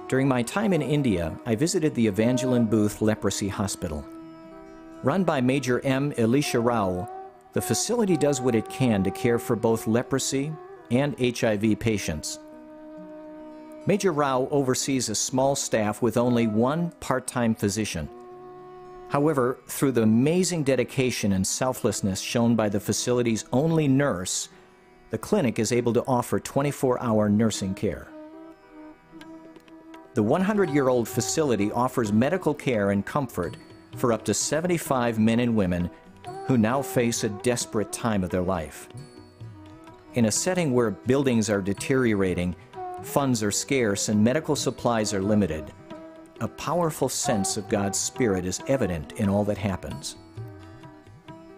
During my time in India, I visited the Evangeline Booth Leprosy Hospital. Run by Major M. Elisha Rao, the facility does what it can to care for both leprosy and HIV patients. Major Rao oversees a small staff with only one part-time physician. However, through the amazing dedication and selflessness shown by the facility's only nurse, the clinic is able to offer 24-hour nursing care. The 100-year-old facility offers medical care and comfort for up to 75 men and women who now face a desperate time of their life. In a setting where buildings are deteriorating, funds are scarce, and medical supplies are limited, a powerful sense of God's Spirit is evident in all that happens.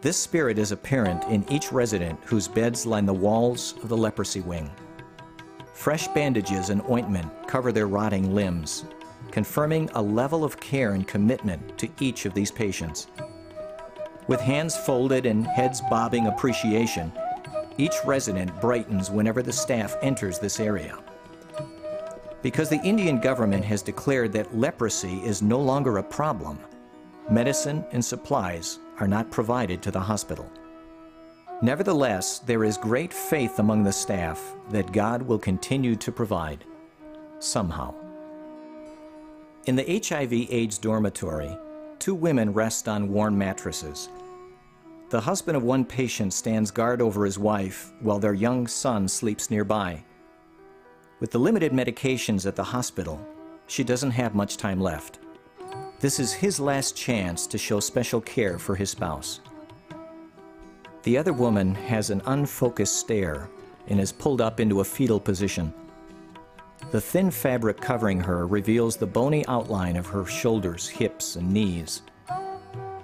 This Spirit is apparent in each resident whose beds line the walls of the leprosy wing. Fresh bandages and ointment cover their rotting limbs, confirming a level of care and commitment to each of these patients. With hands folded and heads bobbing appreciation, each resident brightens whenever the staff enters this area. Because the Indian government has declared that leprosy is no longer a problem, medicine and supplies are not provided to the hospital. Nevertheless, there is great faith among the staff that God will continue to provide, somehow. In the HIV/AIDS dormitory, 2 women rest on worn mattresses. The husband of one patient stands guard over his wife while their young son sleeps nearby. With the limited medications at the hospital, she doesn't have much time left. This is his last chance to show special care for his spouse. The other woman has an unfocused stare and is pulled up into a fetal position. The thin fabric covering her reveals the bony outline of her shoulders, hips, and knees.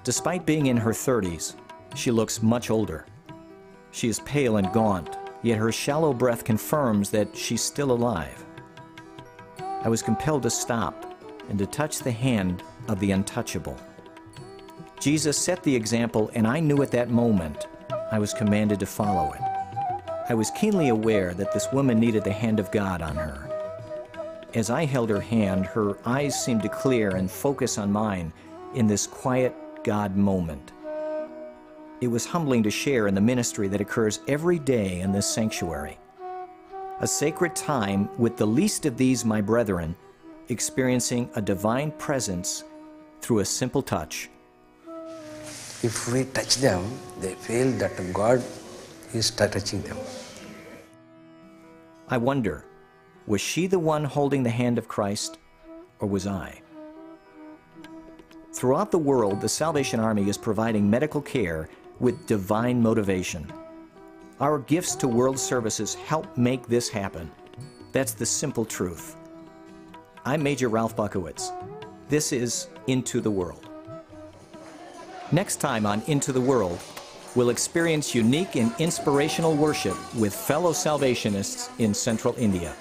Despite being in her 30s, she looks much older. She is pale and gaunt, yet her shallow breath confirms that she's still alive. I was compelled to stop and to touch the hand of the untouchable. Jesus set the example, and I knew at that moment I was commanded to follow it. I was keenly aware that this woman needed the hand of God on her. As I held her hand, her eyes seemed to clear and focus on mine in this quiet God moment. It was humbling to share in the ministry that occurs every day in this sanctuary. A sacred time with the least of these, my brethren, experiencing a divine presence through a simple touch. If we touch them, they feel that God is touching them. I wonder, was she the one holding the hand of Christ, or was I? Throughout the world, the Salvation Army is providing medical care with divine motivation. Our gifts to world services help make this happen. That's the simple truth. I'm Major Ralph Buckowitz. This is Into the World. Next time on Into the World, we'll experience unique and inspirational worship with fellow Salvationists in Central India.